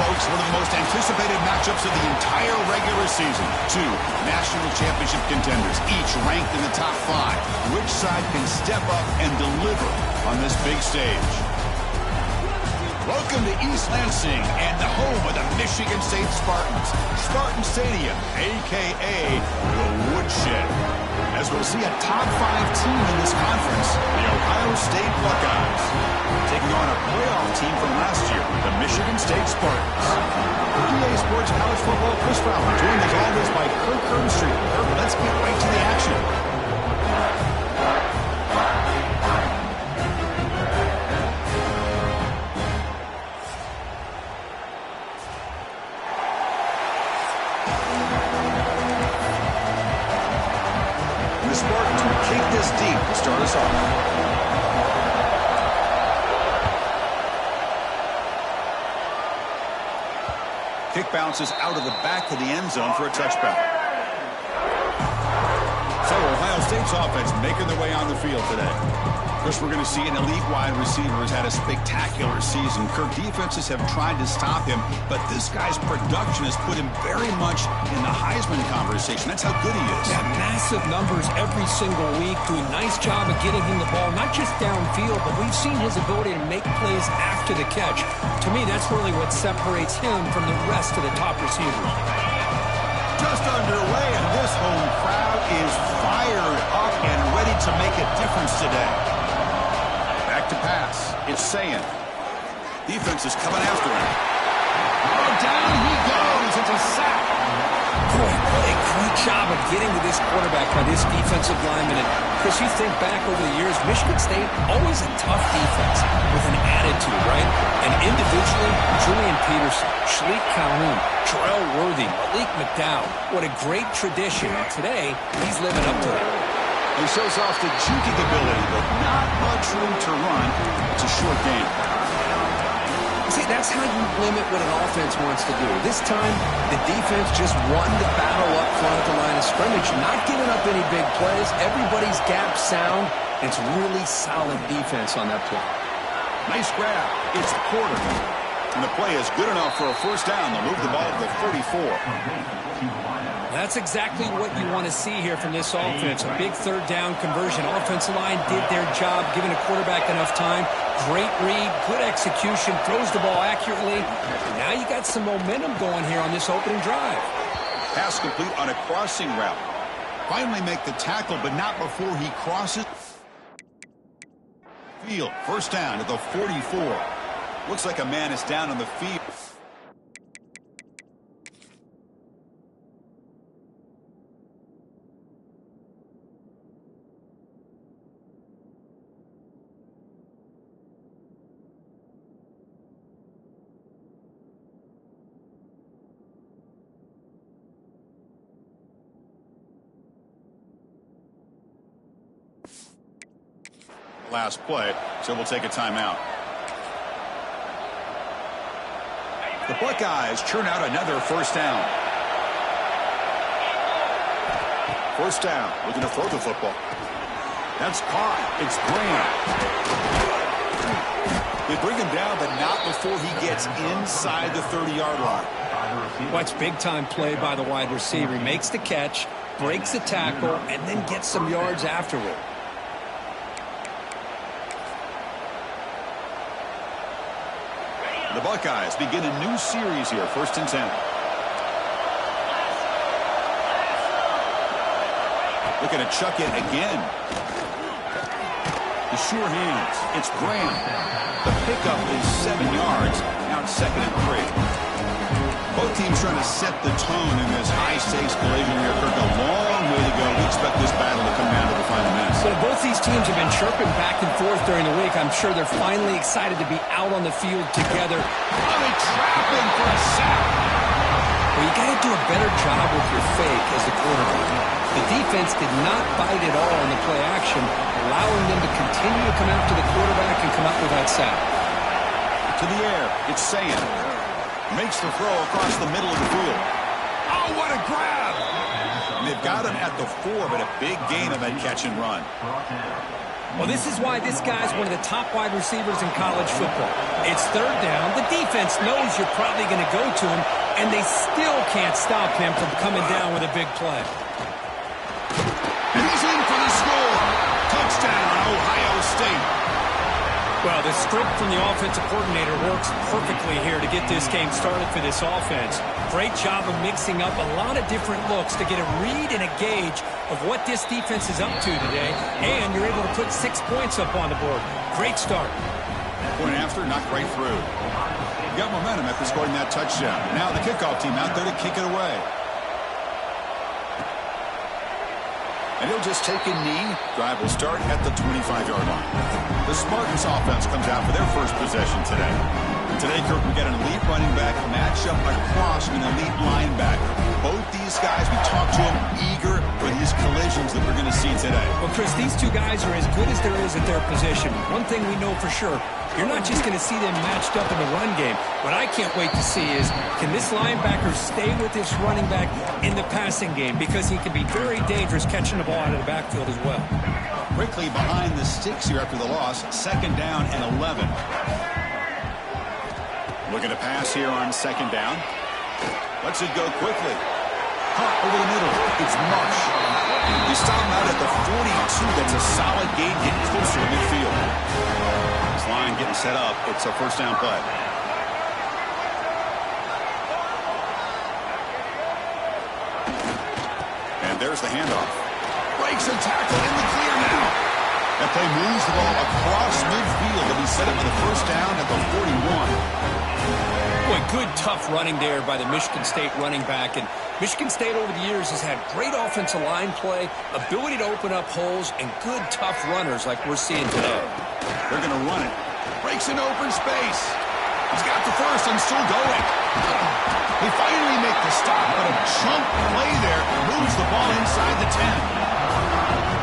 folks, one of the most anticipated matchups of the entire regular season. Two national championship contenders, each ranked in the top 5. Which side can step up and deliver on this big stage? Welcome to East Lansing and the home of the Michigan State Spartans. Spartan Stadium, a.k.a. the Woodshed. As we'll see a top 5 team in this conference, the Ohio State Buckeyes, taking on a playoff team from last year, the Michigan State Spartans. For EA Sports College Football, Chris Fowler, joined as always by Kirk Herbstreit. Kirk, let's get right to the action. The Spartans will kick this deep to start us off. Kick bounces out of the back of the end zone for a touchback. So Ohio State's offense making their way on the field today. First, we're going to see an elite wide receiver who's had a spectacular season. Kirk, defenses have tried to stop him, but this guy's production has put him very much in the Heisman conversation. That's how good he is. Yeah, massive numbers every single week, doing a nice job of getting him the ball, not just downfield, but we've seen his ability to make plays after the catch. To me, that's really what separates him from the rest of the top receivers. Just underway, and this home crowd is fired up and ready to make a difference today. Back to pass. It's Sayan. Defense is coming after him. Oh, down he goes. It's a sack. Boy, what a great job of getting to this quarterback by this defensive lineman. And Chris, you think back over the years, Michigan State, always a tough defense with an attitude, right? And individually, Julian Peterson, Shalik Calhoun, Terrell Worthy, Malik McDowell, what a great tradition. And today, he's living up to it. He shows off the juking ability, but not much room to run. It's a short game. See, that's how you limit what an offense wants to do. This time, the defense just won the battle up front at the line of scrimmage, not giving up any big plays. Everybody's gap sound. It's really solid defense on that play. Nice grab. It's Porter. And the play is good enough for a first down. They'll move the ball to the 44. That's exactly what you want to see here from this offense. A big third down conversion. Offensive line did their job, giving a quarterback enough time. Great read, good execution, throws the ball accurately. Now you got some momentum going here on this opening drive. Pass complete on a crossing route. Finally make the tackle, but not before he crosses field. First down at the 44. Looks like a man is down on the field. Last play, so we'll take a timeout. The Buckeyes churn out another first down. First down, looking to throw the football. That's caught. It's Graham. They bring him down, but not before he gets inside the 30-yard line. Watch big-time play by the wide receiver. He makes the catch, breaks the tackle, and then gets some yards afterward. The Buckeyes begin a new series here, 1st and 10. Looking to chuck it again. The sure hands. It's Graham. The pickup is 7 yards. Now it's 2nd and 3. Both teams trying to set the tone in this high-stakes collision here. Kirk, a long way to go. We expect this battle to come down to the final minutes. So both these teams have been chirping back and forth during the week. I'm sure they're finally excited to be out on the field together. Oh, they trap him for a sack. Well, you got to do a better job with your fake as the quarterback. The defense did not bite at all in the play action, allowing them to continue to come after the quarterback and come up with that sack. To the air, it's Sayan. Makes the throw across the middle of the field. Oh, what a grab! And they've got him at the 4, but a big gain on that catch and run. Well, this is why this guy's one of the top wide receivers in college football. It's third down. The defense knows you're probably going to go to him, and they still can't stop him from coming down with a big play. And he's in for the score. Touchdown, Ohio State. Well, the script from the offensive coordinator works perfectly here to get this game started for this offense. Great job of mixing up a lot of different looks to get a read and a gauge of what this defense is up to today, and you're able to put 6 points up on the board. Great start. Point after, knocked right through. Got momentum after scoring that touchdown. Now the kickoff team out there to kick it away. And he'll just take a knee. Drive will start at the 25-yard line. The Spartans offense comes out for their first possession today. Today, Kirk, we got an elite running back match up across an elite linebacker. Both these guys, we talked to them, eager for these collisions that we're going to see today. Well, Chris, these two guys are as good as there is at their position. One thing we know for sure, you're not just going to see them matched up in the run game. What I can't wait to see is, can this linebacker stay with this running back in the passing game? Because he can be very dangerous catching the ball out of the backfield as well. Quickly behind the sticks here after the loss. 2nd down and 11. Looking to pass here on 2nd down. Lets it go quickly. Caught over the middle. It's Marsh. You stop him out at the 42. That's a solid gain getting closer to midfield. This line getting set up. It's a first down play. And there's the handoff. Breaks and tackle in the clear now. That play moves the ball across midfield. It'll be set up for the first down at the 41. Boy, good, tough running there by the Michigan State running back. And Michigan State over the years has had great offensive line play, ability to open up holes, and good, tough runners like we're seeing today. They're going to run it. Breaks in open space. He's got the first and still going. They finally make the stop, but a chunk play there moves the ball inside the 10.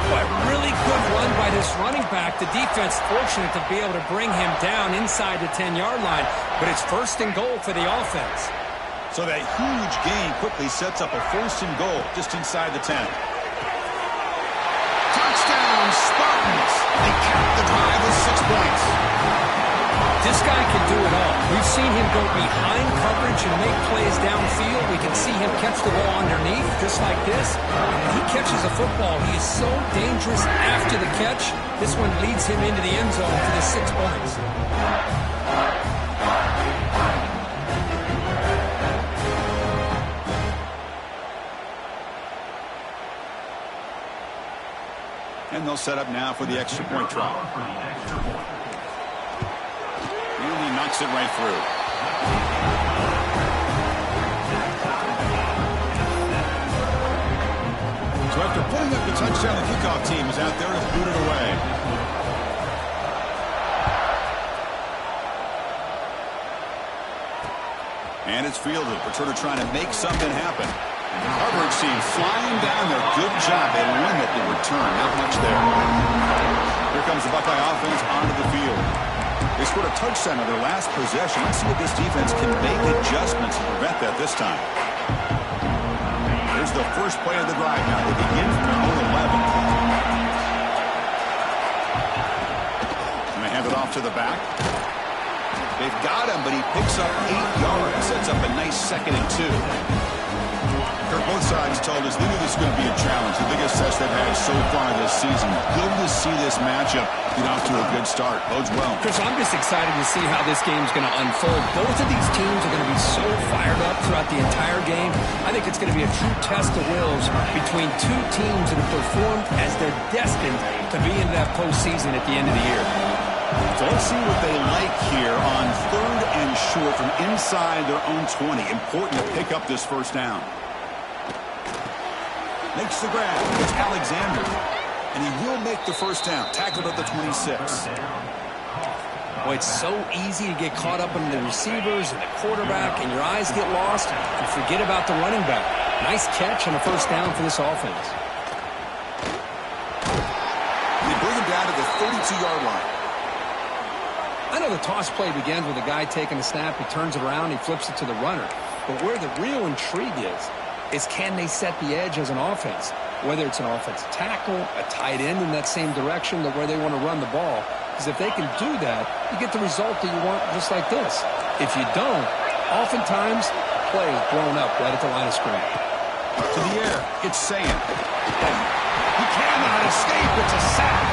Boy, really good run by this running back. The defense fortunate to be able to bring him down inside the 10-yard line, but it's 1st and goal for the offense. So that huge gain quickly sets up a 1st and goal just inside the 10. Touchdown, Spartans! They cap the drive with 6 points. This guy can do it all. We've seen him go behind coverage and make plays downfield. We can see him catch the ball underneath, just like this. And when he catches a football, he is so dangerous after the catch. This one leads him into the end zone for the 6 points. And they'll set up now for the extra point try. And he knocks it right through. So after putting up the touchdown, the kickoff team is out there to boot it away. And it's fielded. Returner trying to make something happen. Coverage team flying down there. Good job. They limit the return. Not much there. Here comes the Buckeye offense onto the field. They scored a touchdown on their last possession. Let's see if this defense can make adjustments to prevent that this time. Here's the first play of the drive now. They begin from their own 11. And they hand it off to the back. They've got him, but he picks up 8 yards. Sets up a nice 2nd and 2. Kirk, both sides told us they knew this was going to be a challenge. The biggest test they've had so far this season. Good to see this matchup get off to a good start. Bodes well. Chris, I'm just excited to see how this game's going to unfold. Both of these teams are going to be so fired up throughout the entire game. I think it's going to be a true test of wills between two teams that have performed as they're destined to be in that postseason at the end of the year. So let's see what they like here on 3rd and short from inside their own 20. Important to pick up this first down. Makes the grab. It's Alexander. And he will make the first down. Tackled at the 26. Boy, it's so easy to get caught up in the receivers and the quarterback, and your eyes get lost. You forget about the running back. Nice catch on a first down for this offense. They bring him down to the 32-yard line. I know the toss play begins with a guy taking a snap. He turns it around. He flips it to the runner. But where the real intrigue is can they set the edge as an offense? whether it's an offensive tackle, a tight end in that same direction to where they want to run the ball. Because if they can do that, you get the result that you want just like this. If you don't, oftentimes, play is blown up right at the line of scrimmage. To the air, it's saying. He cannot escape. It's a sack.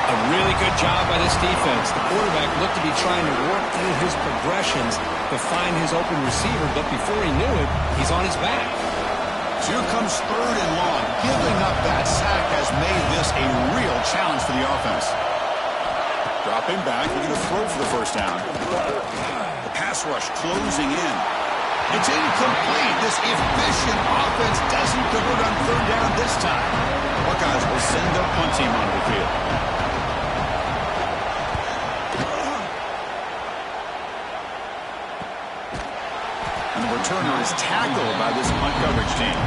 A really good job by this defense. The quarterback looked to be trying to work through his progressions to find his open receiver, but before he knew it, he's on his back. So here comes 3rd and long. Giving up that sack has made this a real challenge for the offense. Dropping back, looking to throw for the first down. The pass rush closing in. It's incomplete. This efficient offense doesn't convert on 3rd down this time. Buckeyes will send their punt team onto the field. And the returner is tackled by this punt coverage team.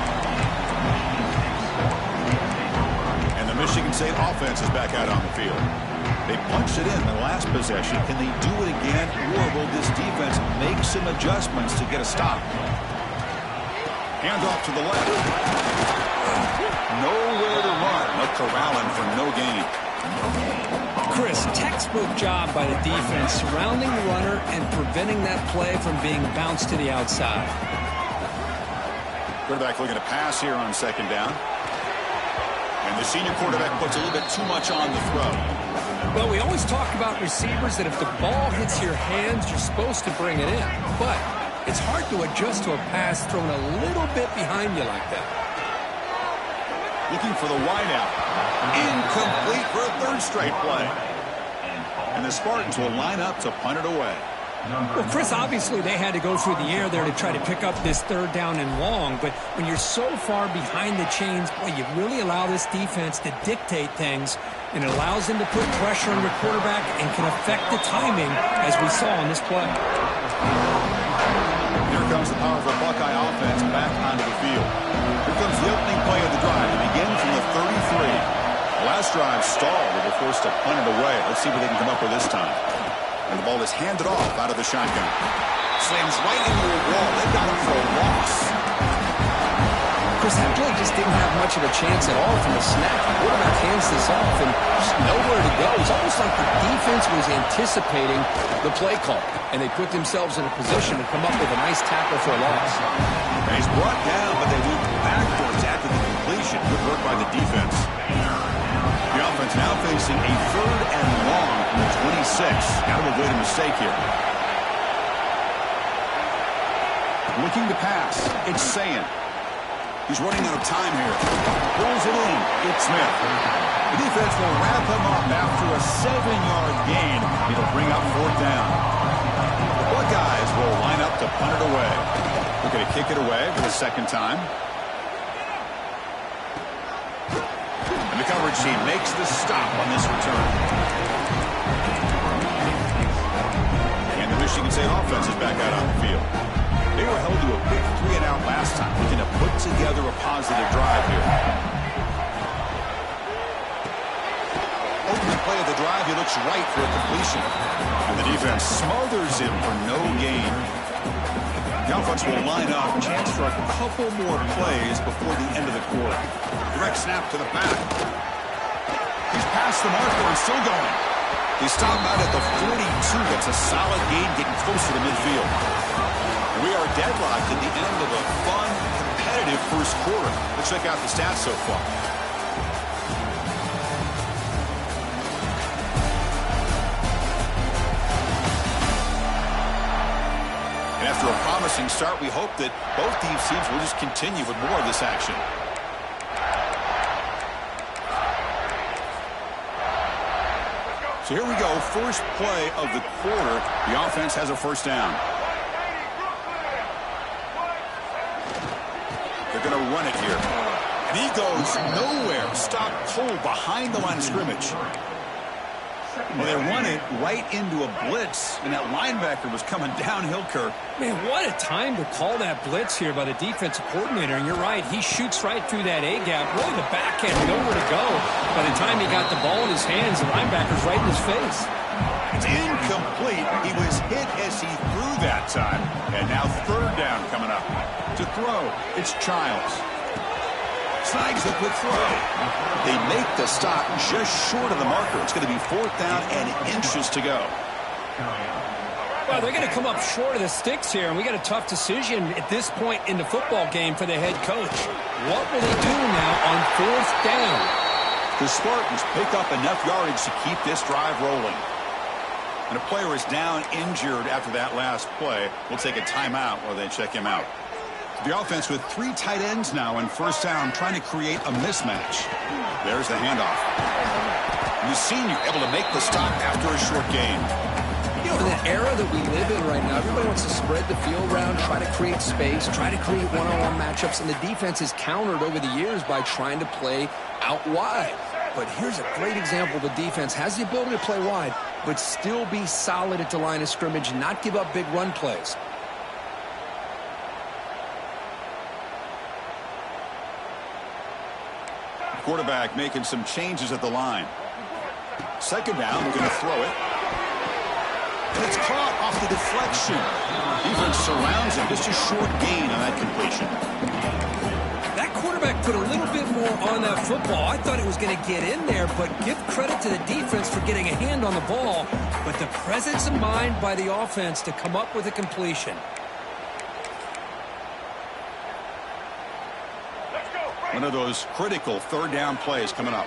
And the Michigan State offense is back out on the field. They punched it in the last possession. Can they do it again, or will this defense make some adjustments to get a stop? Hand off to the left. Nowhere to run. But corralling for no gain. Chris, textbook job by the defense surrounding the runner and preventing that play from being bounced to the outside. Quarterback looking to pass here on 2nd down. And the senior quarterback puts a little bit too much on the throw. Well, we always talk about receivers that if the ball hits your hands, you're supposed to bring it in. But it's hard to adjust to a pass thrown a little bit behind you like that. Looking for the wideout. Incomplete for a 3rd straight play. And the Spartans will line up to punt it away. Well, Chris, obviously they had to go through the air there to try to pick up this 3rd down and long, but when you're so far behind the chains, boy, you really allow this defense to dictate things, and it allows them to put pressure on your quarterback and can affect the timing, as we saw on this play. Here comes the powerful Buckeye offense back onto the field. Here comes the opening play of the drive. It begins from the 33. The last drive stalled. They were forced to punt it away. Let's see what they can come up with this time. And the ball is handed off out of the shotgun. Slams right into a wall. They've got him for a loss. Chris, that play just didn't have much of a chance at all from the snap. The quarterback hands this off and just nowhere to go. It's almost like the defense was anticipating the play call, and they put themselves in a position to come up with a nice tackle for a loss. And he's brought down, but they move backwards after the completion. Good work by the defense. The offense now facing a 3rd and long from the 26. Got to avoid a mistake here. Looking to pass. It's saying. He's running out of time here. Pulls it in. It's Smith. The defense will wrap him up after a 7-yard gain. It'll bring up 4th down. The Buckeyes will line up to punt it away. We're going to kick it away for the 2nd time. And the coverage team makes the stop on this return. And the Michigan State offense is back out on the field. They were held to a quick 3-and-out last time, looking to put together a positive drive here. Opening play of the drive, he looks right for a completion. And the defense smothers him for no gain. The offense will line up, chance for a couple more plays before the end of the quarter. Direct snap to the back. He's past the marker and still going. He stopped out at the 42. That's a solid gain, getting closer to midfield. We are deadlocked at the end of a fun, competitive first quarter. Let's check out the stats so far. And after a promising start, we hope that both these teams will just continue with more of this action. So here we go, first play of the quarter. The offense has a 1st down. They're going to run it here. And he goes nowhere. Stopped cold behind the line of scrimmage. Well, they run it right into a blitz, and that linebacker was coming downhill, Kirk. Man, what a time to call that blitz here by the defensive coordinator. And you're right, he shoots right through that A-gap. Really the back end, nowhere to go. By the time he got the ball in his hands, the linebacker's right in his face. It's incomplete. He was hit as he threw that time. And now 3rd down coming up. To throw, it's Childs. Snags the quick throw. They make the stop just short of the marker. It's going to be 4th down and inches to go. Well, they're going to come up short of the sticks here, and we got a tough decision at this point in the football game for the head coach. What will they do now on 4th down? The Spartans pick up enough yardage to keep this drive rolling. And a player is down injured after that last play. We'll take a timeout while they check him out. The offense with 3 tight ends now on 1st down, trying to create a mismatch. There's the handoff. And the senior able to make the stop after a short gain. You know, in the era that we live in right now, everybody wants to spread the field around, try to create space, try to create one-on-one matchups, and the defense is countered over the years by trying to play out wide. But here's a great example. The defense has the ability to play wide, but still be solid at the line of scrimmage and not give up big run plays. Quarterback making some changes at the line. 2nd down, we're going to throw it. And it's caught off the deflection. Defense surrounds him. Just a short gain on that completion. That quarterback put a little bit more on that football. I thought it was going to get in there, but give credit to the defense for getting a hand on the ball. But the presence of mind by the offense to come up with a completion. One of those critical 3rd down plays coming up.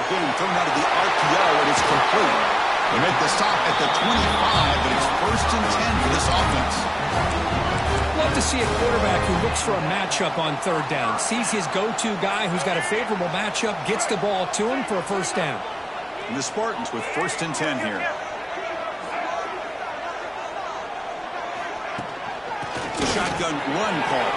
Again, thrown out of the RPO, and it's complete. They make the stop at the 25, but it's 1st and 10 for this offense. Love to see a quarterback who looks for a matchup on 3rd down. Sees his go-to guy who's got a favorable matchup, gets the ball to him for a 1st down. And the Spartans with 1st and 10 here. The shotgun run call.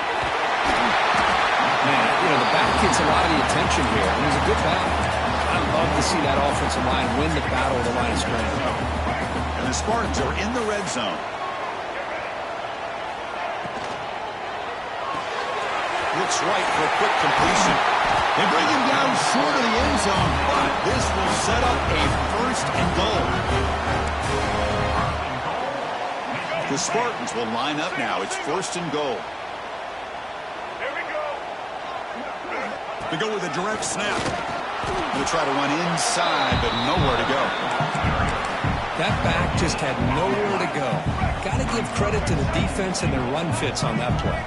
Man, you know, the back gets a lot of the attention here, and it was a good battle. I love to see that offensive line win the battle of the line of scrimmage. And the Spartans are in the red zone. Looks right for a quick completion. They bring him down short of the end zone, but this will set up a 1st and goal. The Spartans will line up now. It's 1st and goal. They go with a direct snap. They'll try to run inside, but nowhere to go. That back just had nowhere to go. Got to give credit to the defense and their run fits on that play.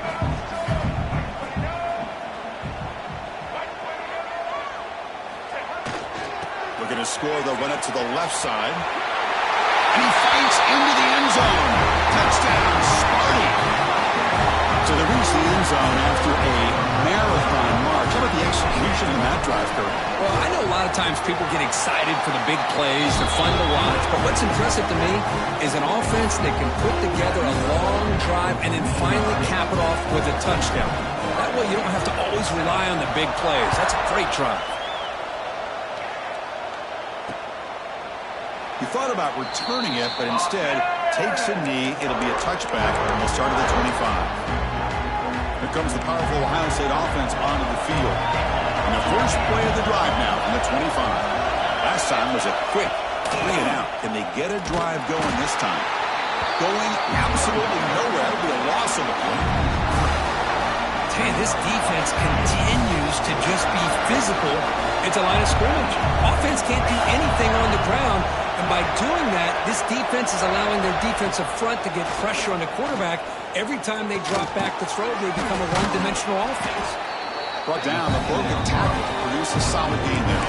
Looking to score, they'll run it to the left side. And he fights into the end zone. Touchdown, Sparty. So they reach the end zone after a marathon march. How about the execution in that drive, Kurt? Well, I know a lot of times people get excited for the big plays. They're fun to watch. But what's impressive to me is an offense that can put together a long drive and then finally cap it off with a touchdown. That way you don't have to always rely on the big plays. That's a great drive. He thought about returning it, but instead takes a knee. It'll be a touchback, and we'll start at the 25. Here comes the powerful Ohio State offense onto the field. And the first play of the drive now from the 25. Last time was a quick 3 and out. Can they get a drive going this time? Going absolutely nowhere. It'll be a loss of a point. Hey, this defense continues to just be physical at the line of scrimmage. Offense can't do anything on the ground, and by doing that, this defense is allowing their defensive front to get pressure on the quarterback. Every time they drop back to throw, they become a one-dimensional offense. Brought down a broken tackle to produce a solid gain there.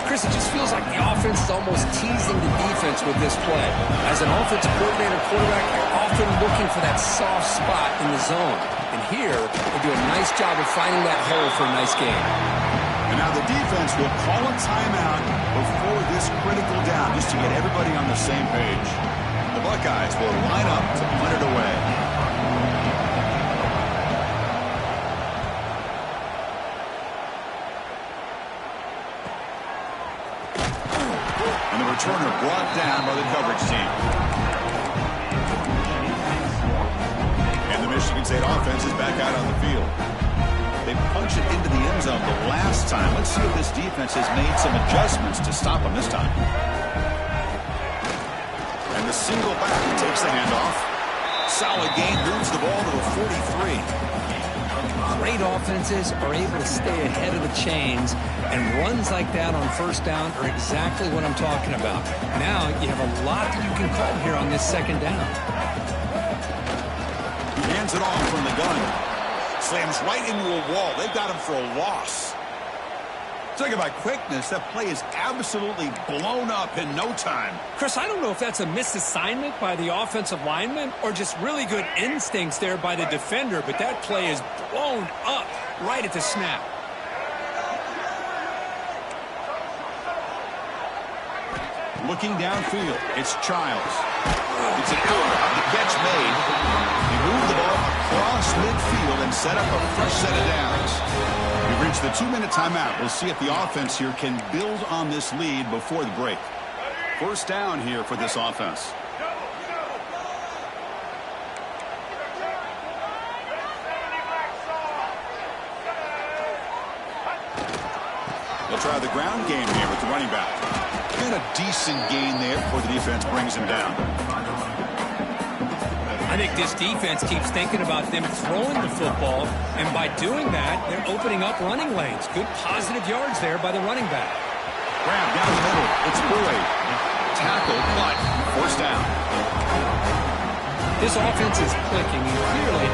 Chris, it just feels like the offense is almost teasing the defense with this play. As an offensive coordinator quarterback, you're often looking for that soft spot in the zone. And here, they do a nice job of finding that hole for a nice gain. And now the defense will call a timeout before this critical down, just to get everybody on the same page. The Buckeyes will line up to punt it away. And the returner brought down by the coverage team. And the Michigan State offense is back out on the field. They punch it into the end zone the last time. Let's see if this defense has made some adjustments to stop them this time. And the single back takes the handoff. Solid gain, moves the ball to the 43. Great offenses are able to stay ahead of the chains, and runs like that on first down are exactly what I'm talking about. Now you have a lot that you can call here on this second down. He hands it off from the gun. Slams right into a wall. They've got him for a loss. Talking about quickness, that play is absolutely blown up in no time. Chris, I don't know if that's a misassignment by the offensive lineman or just really good instincts there by the defender, but that play is blown up right at the snap. Looking downfield, it's Childs. It's an error on the catch made. He moved the ball across midfield and set up a fresh set of downs. We've reached the 2-minute timeout. We'll see if the offense here can build on this lead before the break. First down here for this offense. They'll try the ground game here with the running back. And a decent gain there before the defense brings him down. I think this defense keeps thinking about them throwing the football, and by doing that, they're opening up running lanes. Good positive yards there by the running back. Grab down the middle. It's Boyd. Tackle, but first down. This offense is clicking, and clearly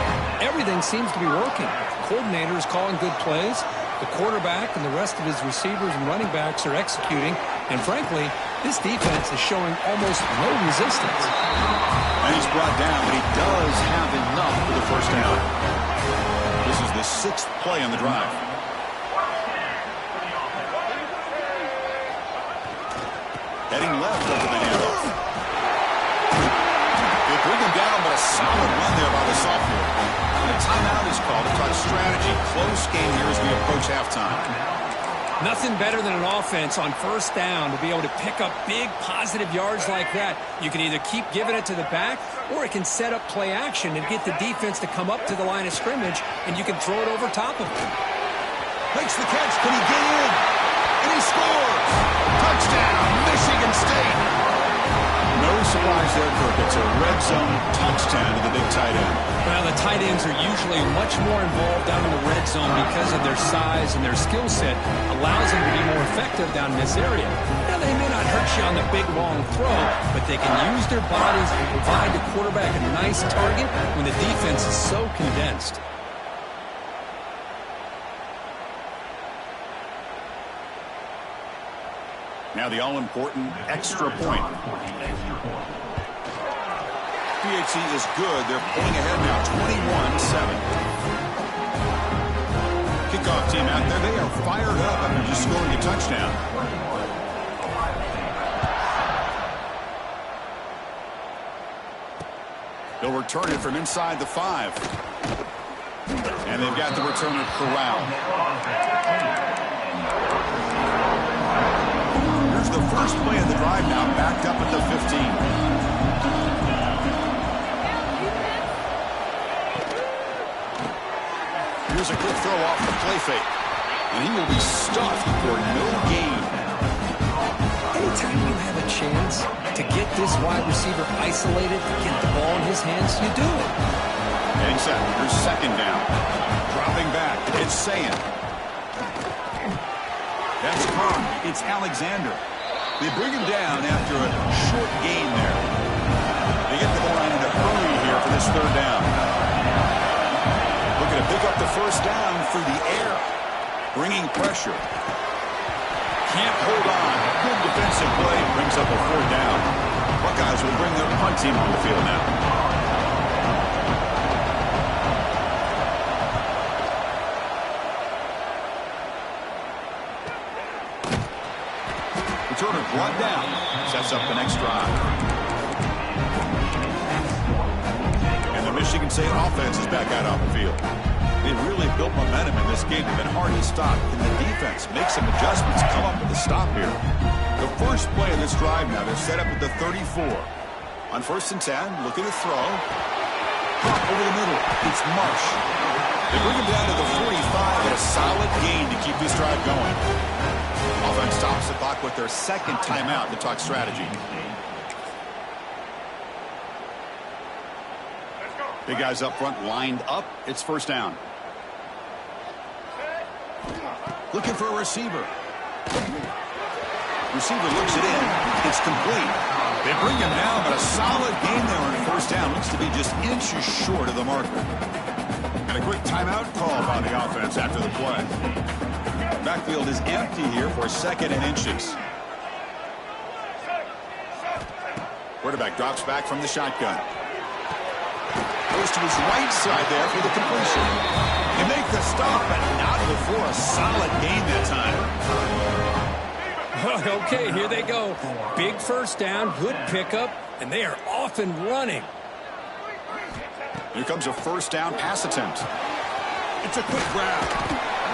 everything seems to be working. The coordinator is calling good plays. The quarterback and the rest of his receivers and running backs are executing. And frankly, this defense is showing almost no resistance. And he's brought down, but he does have enough for the first down. This is the 6th play on the drive. Heading left over the handoff. They bring him down, but a solid run there by the sophomore. And a timeout is called to talk strategy. Close game here as we approach halftime. Nothing better than an offense on first down to be able to pick up big positive yards like that. You can either keep giving it to the back, or it can set up play action and get the defense to come up to the line of scrimmage, and you can throw it over top of them. Makes the catch. Can he get in? And he scores! Touchdown, Michigan State! No surprise there, Kirk. It's a red zone touchdown to the big tight end. Well, the tight ends are usually much more involved down in the red zone because of their size and their skill set. Allows them to be more effective down in this area. Now, they may not hurt you on the big, long throw, but they can use their bodies to provide the quarterback a nice target when the defense is so condensed. Now the all-important extra point. PHC is good. They're pulling ahead now, 21-7. Kickoff team out there. They are fired up after just scoring a touchdown. They'll return it from inside the 5. And they've got the returner corralled. The first play of the drive now backed up at the 15. Here's a quick throw off the play fake. And he will be stuffed for no gain. Anytime you have a chance to get this wide receiver isolated, to get the ball in his hands, you do it. Getting set. Here's second down. Dropping back. It's Sayan. That's Carr. It's Alexander. They bring him down after a short gain there. They get the line in a hurry here for this third down. Looking to pick up the first down through the air. Bringing pressure. Can't hold on. Good defensive play. Brings up a fourth down. Buckeyes will bring their punt team on the field now. Turner brought down, sets up the next drive. And the Michigan State offense is back out on the field. They've really built momentum in this game. They've been hard to stop. Can the defense make some adjustments, come up with a stop here? The first play of this drive now, they're set up at the 34. On 1st and 10, looking to throw. Pop over the middle. It's Marsh. They bring him down to the 45 and a solid gain to keep this drive going. Offense stops the clock with their second timeout to talk strategy. Big guys up front lined up. It's first down. Looking for a receiver. Receiver looks it in. It's complete. They bring him down, but a solid game there on first down. Looks to be just inches short of the marker. And a quick timeout call by the offense after the play. Backfield is empty here for 2nd and inches. Quarterback drops back from the shotgun. Goes to his right side there for the completion. They make the stop, but not before a solid game that time. Okay, here they go. Big first down, good pickup, and they are off and running. Here comes a first down pass attempt. It's a quick grab.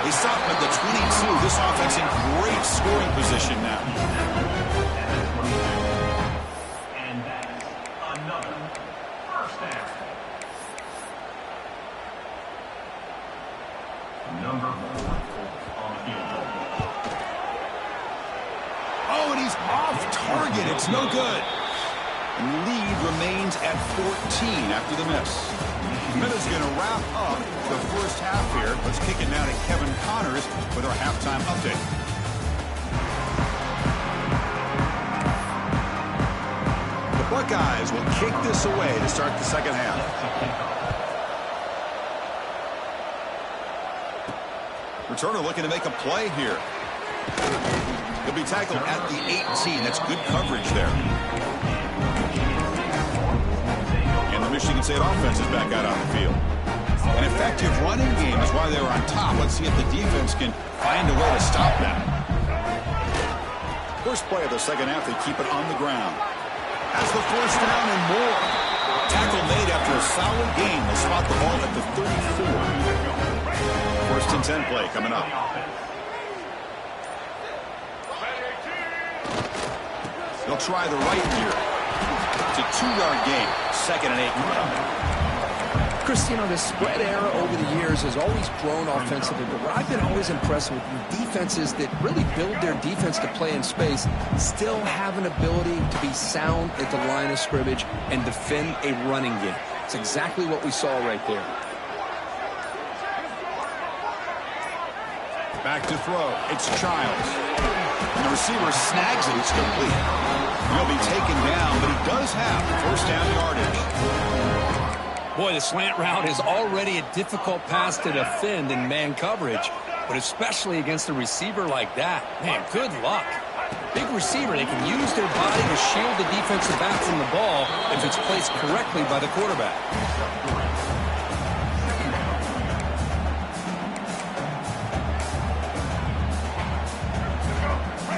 They stop at the 22. This offense in great scoring position now. And that is another first down. Number 4 on the field goal. Oh, and he's off target. It's no good. Lead remains at 14 after the miss. Minutes going to wrap up the first half here. Let's kick it now to Kevin Connors with our halftime update. The Buckeyes will kick this away to start the second half. Returner looking to make a play here. He'll be tackled at the 18. That's good coverage there. And the Michigan State offense is back out on the field. An effective running game is why they were on top. Let's see if the defense can find a way to stop that. First play of the second half, they keep it on the ground. Has the first down and more. Tackle made after a solid game. They spot the ball at the 34. First and 10 play coming up. They'll try the right here. It's a 2-yard gain. 2nd and 8 coming up. Chris, you know, the spread era over the years has always grown offensively, but what I've been always impressed with defenses that really build their defense to play in space still have an ability to be sound at the line of scrimmage and defend a running game. It's exactly what we saw right there. Back to throw. It's Childs. And the receiver snags it. It's complete. He'll be taken down, but he does have first down yardage. Boy, the slant route is already a difficult pass to defend in man coverage, but especially against a receiver like that. Man, good luck. Big receiver, they can use their body to shield the defensive back from the ball if it's placed correctly by the quarterback.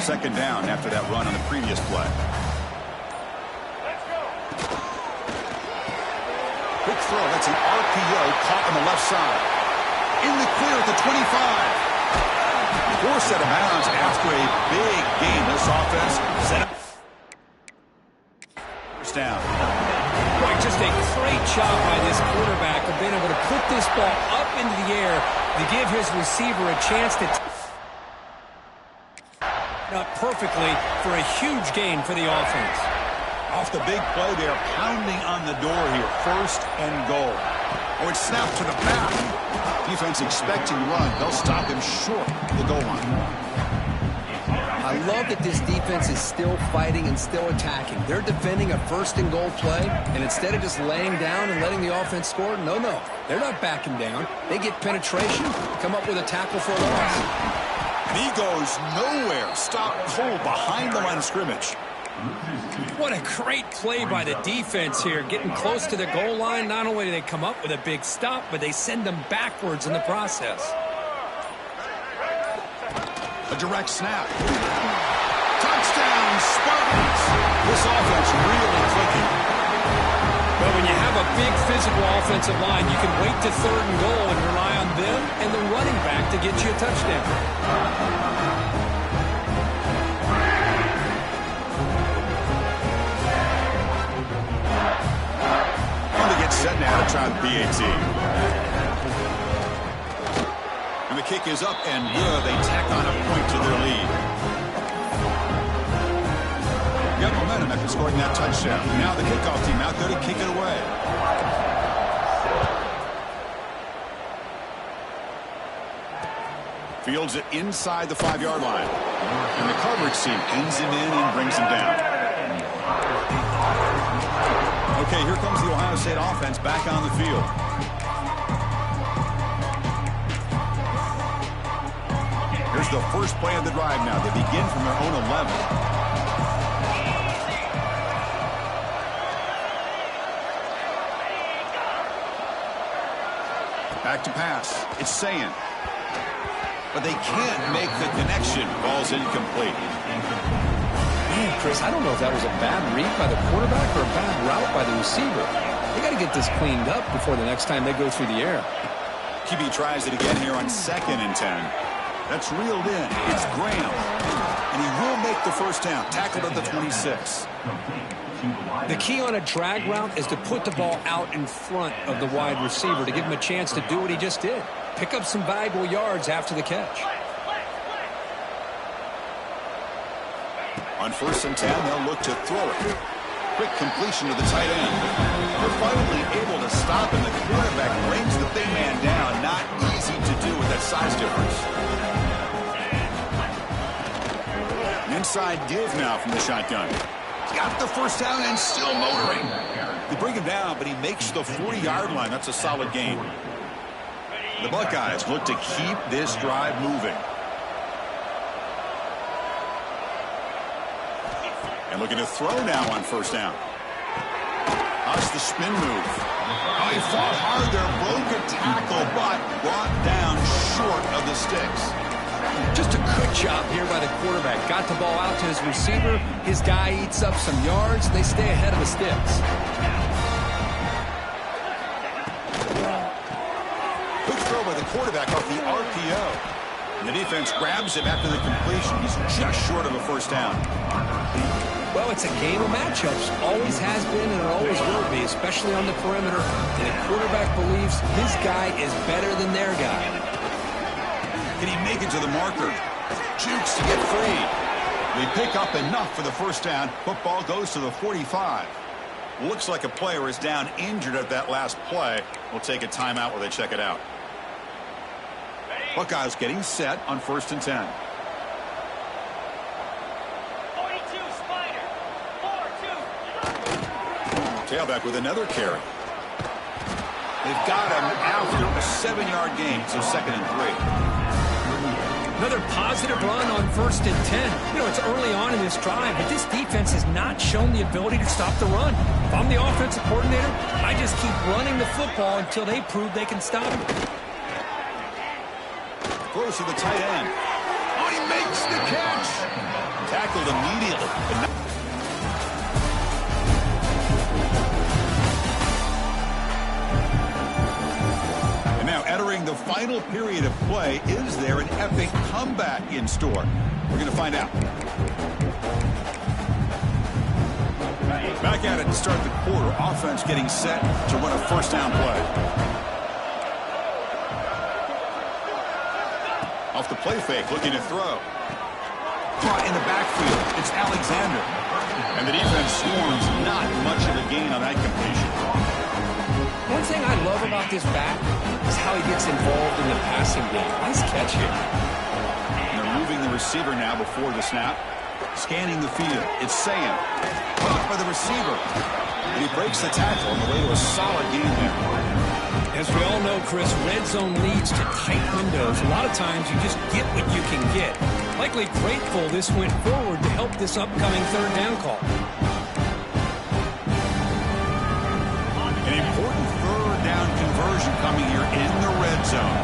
Second down after that run on the previous play. Quick throw. That's an RPO caught on the left side. In the clear at the 25. Forced out of bounds after a big game. This offense set up. First down. Boy, just a great job by this quarterback of being able to put this ball up into the air to give his receiver a chance to up perfectly for a huge gain for the offense. Off the big play, they are pounding on the door here. First and goal. Oh, it's snapped to the back. Defense expecting run. They'll stop him short of the goal line. I love that this defense is still fighting and still attacking. They're defending a first and goal play, and instead of just laying down and letting the offense score, no. They're not backing down. They get penetration, come up with a tackle for a loss. And he goes nowhere. Stop cold behind the line of scrimmage. What a great play by the defense here. Getting close to the goal line, not only do they come up with a big stop, but they send them backwards in the process. A direct snap. Touchdown, Spartans. This offense really clicking. But when you have a big physical offensive line, you can wait to third and goal and rely on them and the running back to get you a touchdown. And they get set now to try the PAT. And the kick is up and good. They tack on a point to their lead. Got momentum after scoring that touchdown. Now the kickoff team out there to kick it away. Fields it inside the 5-yard line. And the coverage team pins him in and brings him down. Okay, here comes the Ohio State offense back on the field. Here's the first play of the drive now. They begin from their own 11. Back to pass. It's Sayin. But they can't make the connection. Ball's incomplete. Man, Chris, I don't know if that was a bad read by the quarterback or a bad route by the receiver. They got to get this cleaned up before the next time they go through the air. QB tries it again here on 2nd and 10. That's reeled in. It's Graham. And he will make the first down. Tackled at the 26. The key on a drag route is to put the ball out in front of the wide receiver to give him a chance to do what he just did. Pick up some valuable yards after the catch. On 1st and 10, they'll look to throw it. Quick completion to the tight end. They're finally able to stop, and the quarterback brings the big man down. Not easy to do with that size difference. An inside give now from the shotgun. Got the first down and still motoring. They bring him down, but he makes the 40-yard line. That's a solid gain. The Buckeyes look to keep this drive moving. And looking to throw now on 1st down. How's the spin move? Oh, he fought hard there, broke a tackle, but brought down short of the sticks. Just a good job here by the quarterback. Got the ball out to his receiver. His guy eats up some yards. They stay ahead of the sticks. Good throw by the quarterback off the RPO. And the defense grabs him after the completion. He's just short of a first down. Well, it's a game of matchups. Always has been and it always will be, especially on the perimeter. And the quarterback believes his guy is better than their guy. Can he make it to the marker? Jukes to get free. They pick up enough for the first down. Football goes to the 45. Looks like a player is down injured at that last play. We'll take a timeout while they check it out. Buckeyes getting set on 1st and 10. 42, Spider. 4-2. Tailback with another carry. They've got him after a 7-yard gain, so 2nd and 3. Another positive run on 1st and 10. You know, it's early on in this drive, but this defense has not shown the ability to stop the run. If I'm the offensive coordinator, I just keep running the football until they prove they can stop it. Throws to the tight end. Oh, he makes the catch. Tackled immediately. And now entering the final period of play, is there an epic comeback in store? We're going to find out. Back at it to start the quarter. Offense getting set to run a first down play. Off the play fake, looking to throw. Caught in the backfield. It's Alexander. And the defense swarms. Not much of a gain on that completion. One thing I love about this back is how he gets involved in the passing game. Nice catch here. And they're moving the receiver now before the snap. Scanning the field. It's Sayin. Caught by the receiver. And he breaks the tackle on the way to a solid game there. As we all know, Chris, red zone leads to tight windows. A lot of times you just get what you can get. Likely grateful this went forward to help this upcoming 3rd down call. An important 3rd down conversion coming here in the red zone.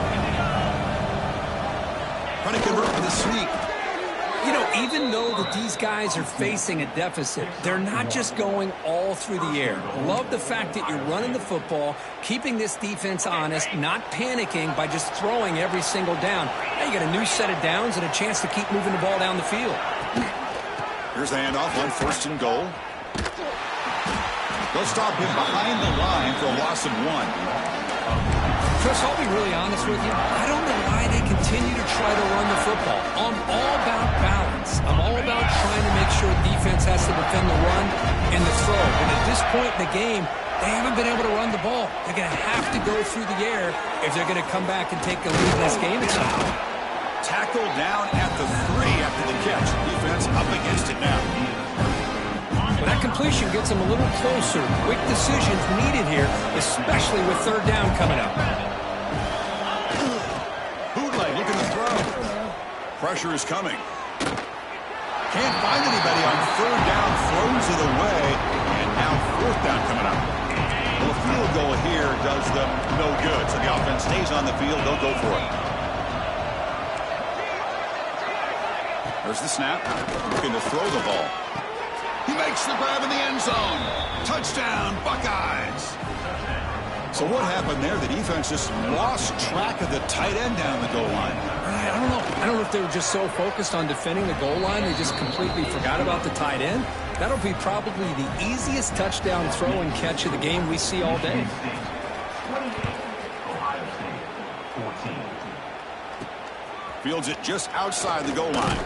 Trying to convert with a sneak. You know, even though that these guys are facing a deficit, they're not just going all through the air. Love the fact that you're running the football, keeping this defense honest, not panicking by just throwing every single down. Now you got a new set of downs and a chance to keep moving the ball down the field. Here's the handoff on 1st and goal. They'll stop him behind the line for a loss of 1. Chris, I'll be really honest with you. I don't know why they continue to try to run the football. I'm all about balance. I'm all about trying to make sure defense has to defend the run and the throw. But at this point in the game, they haven't been able to run the ball. They're going to have to go through the air if they're going to come back and take the lead in this game. Tackled down at the 3 after the catch. Defense up against it now. Well, that completion gets them a little closer. Quick decisions needed here, especially with third down coming up. Bootleg looking to throw. Pressure is coming. Can't find anybody on third down. Throws it away. And now fourth down coming up. Well, a field goal here does them no good. So the offense stays on the field. They'll go for it. There's the snap. Looking to throw the ball. He makes the grab in the end zone. Touchdown, Buckeyes. So what happened there? The defense just lost track of the tight end down the goal line. I don't know. I don't know if they were just so focused on defending the goal line, they just completely forgot about the tight end. That'll be probably the easiest touchdown throw and catch of the game we see all day. Fields it just outside the goal line.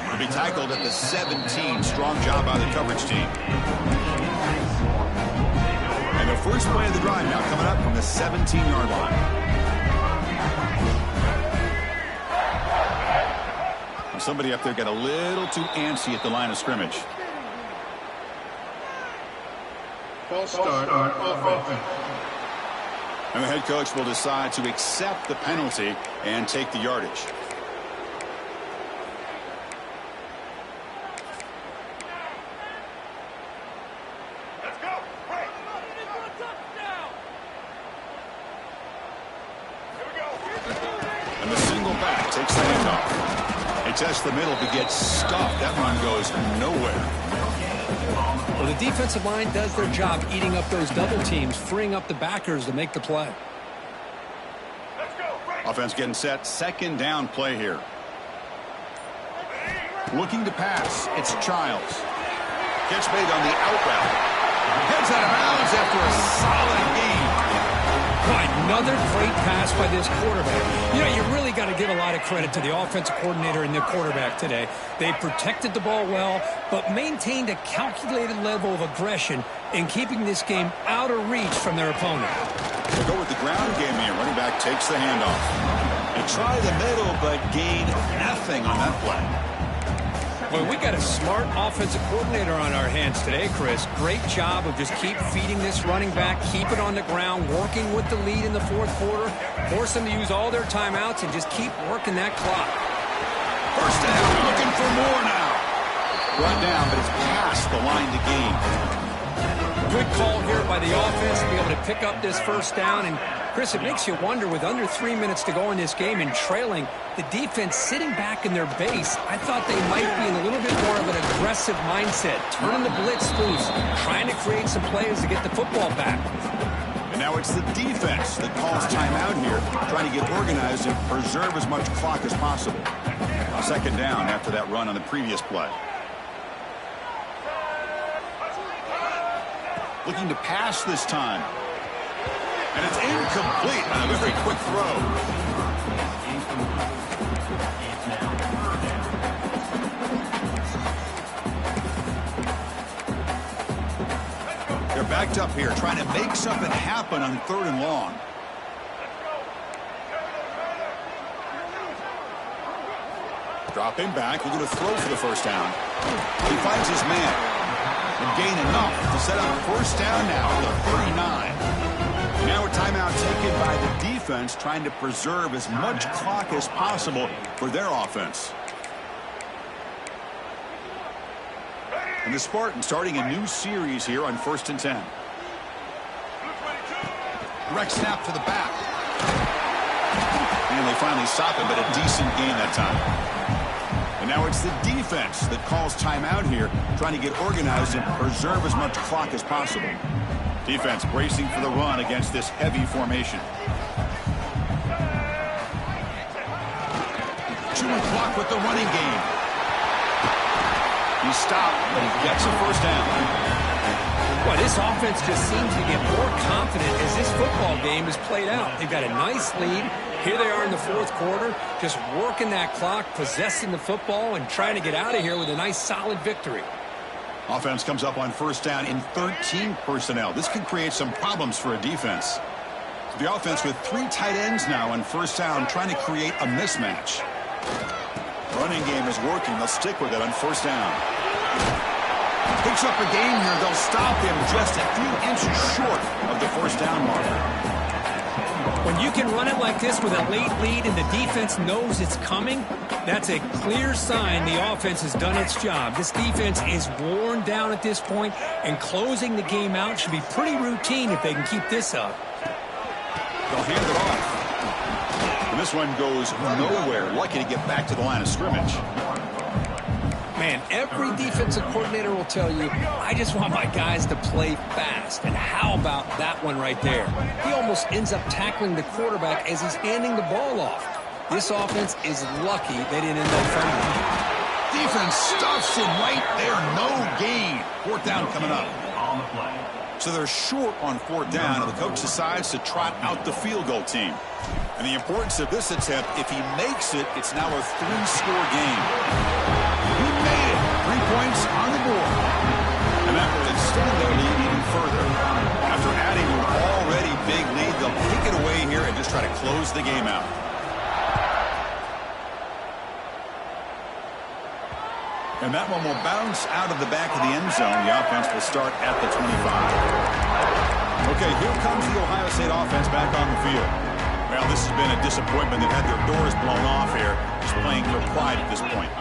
Will be tackled at the 17. Strong job by the coverage team. And the first play of the drive now coming up from the 17-yard line. Well, somebody up there got a little too antsy at the line of scrimmage. False start on offense. And the head coach will decide to accept the penalty and take the yardage. And the single back takes the handoff. He tests the middle but gets stuffed. That run goes nowhere. Well, the defensive line does their job eating up those double teams, freeing up the backers to make the play. Offense getting set. Second down play here. Looking to pass. It's Childs. Catch made on the out route. Heads out of bounds after a solid game. Another great pass by this quarterback. You know, you really got to give a lot of credit to the offensive coordinator and the quarterback today. They protected the ball well, but maintained a calculated level of aggression in keeping this game out of reach from their opponent. We'll go with the ground game here. Running back takes the handoff. They try the middle, but gain nothing on that play. Well, we got a smart offensive coordinator on our hands today, Chris. Great job of just keep feeding this running back, keep it on the ground, working with the lead in the fourth quarter, force them to use all their timeouts, and just keep working that clock. First down, looking for more now. Brought down, but it's past the line to gain. Good call here by the offense to be able to pick up this first down. And, Chris, it makes you wonder, with under 3 minutes to go in this game and trailing, the defense sitting back in their base, I thought they might be in a little bit more of an aggressive mindset, turning the blitz loose, trying to create some plays to get the football back. And now it's the defense that calls timeout here, trying to get organized and preserve as much clock as possible. Second down after that run on the previous play. Looking to pass this time. And it's incomplete on a very quick throw. They're backed up here, trying to make something happen on third and long. Dropping back, looking to throw for the first down. He finds his man. And gain enough to set up first down now at the 39. Now a timeout taken by the defense, trying to preserve as much clock as possible for their offense. And the Spartans starting a new series here on 1st and 10. Direct snap to the back. And they finally stop him, but a decent gain that time. And now it's the defense that calls timeout here, trying to get organized and preserve as much clock as possible. Defense bracing for the run against this heavy formation. Chewing clock with the running game. He's stopped, but he gets a first down. Well, this offense just seems to get more confident as this football game is played out. They've got a nice lead. Here they are in the fourth quarter, just working that clock, possessing the football, and trying to get out of here with a nice, solid victory. Offense comes up on first down in 13 personnel. This could create some problems for a defense. The offense with 3 tight ends now on first down, trying to create a mismatch. Running game is working. They'll stick with it on first down. Picks up a gain here. They'll stop him just a few inches short of the first down marker. When you can run it like this with a late lead and the defense knows it's coming, that's a clear sign the offense has done its job. This defense is worn down at this point, and closing the game out should be pretty routine if they can keep this up. They'll hand it off. And this one goes nowhere. Lucky to get back to the line of scrimmage. Man, every defensive coordinator will tell you, I just want my guys to play fast. And how about that one right there? He almost ends up tackling the quarterback as he's handing the ball off. This offense is lucky they didn't end up fumbling. Defense stuffs him right there. No gain. Fourth down coming up. So they're short on fourth down, and the coach decides to trot out the field goal team. And the importance of this attempt, if he makes it, it's now a 3-score game. He made it. 3 points on the board. And that will extend their lead even further. After adding an already big lead, they'll kick it away here and just try to close the game out. And that one will bounce out of the back of the end zone. The offense will start at the 25. Okay, here comes the Ohio State offense back on the field. Well, this has been a disappointment. They've had their doors blown off here, just playing their pride at this point.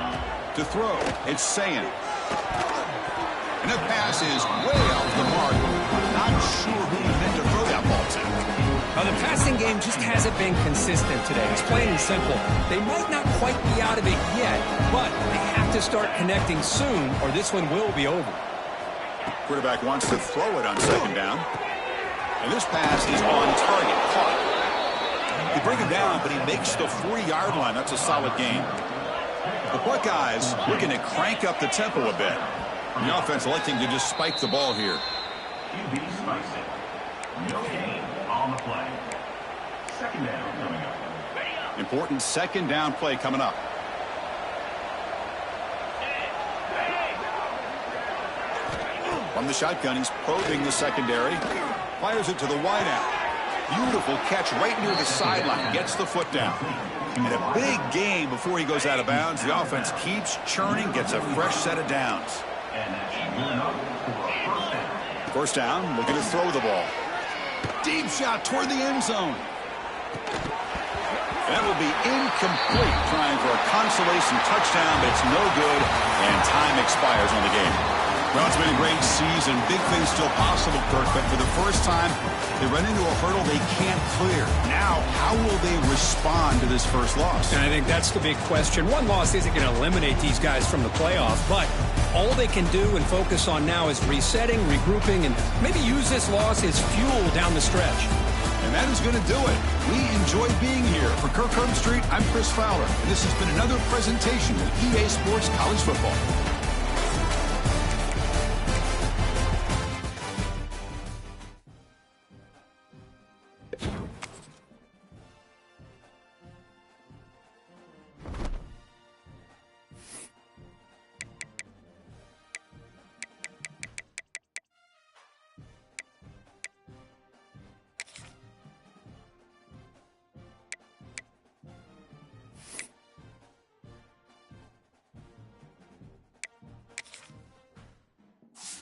To throw, it's Sayan. And that pass is way off the mark. Not sure who he meant to throw that ball to. The passing game just hasn't been consistent today. It's plain and simple. They might not quite be out of it yet, but they have to start connecting soon, or this one will be over. Quarterback wants to throw it on second down. And this pass is on target. Caught. They bring him down, but he makes the 40-yard line. That's a solid gain. The Buckeyes looking to crank up the tempo a bit. The offense electing to just spike the ball here. No gain on the play. Second down coming up. Important second down play coming up. From the shotgun, he's probing the secondary. Fires it to the wideout. Beautiful catch right near the sideline. Gets the foot down. And a big gain before he goes out of bounds. The offense keeps churning, gets a fresh set of downs. And that's good enough for a first down. First down, looking to throw the ball. Deep shot toward the end zone. That will be incomplete, trying for a consolation touchdown, but it's no good, and time expires on the game. Well, it's been a great season. Big things still possible, Kirk, but for the first time, they run into a hurdle they can't clear. Now, how will they respond to this first loss? And I think that's the big question. One loss isn't going to eliminate these guys from the playoff, but all they can do and focus on now is resetting, regrouping, and maybe use this loss as fuel down the stretch. And that is going to do it. We enjoyed being here. For Kirk Herbstreit, I'm Chris Fowler, and this has been another presentation of EA Sports College Football.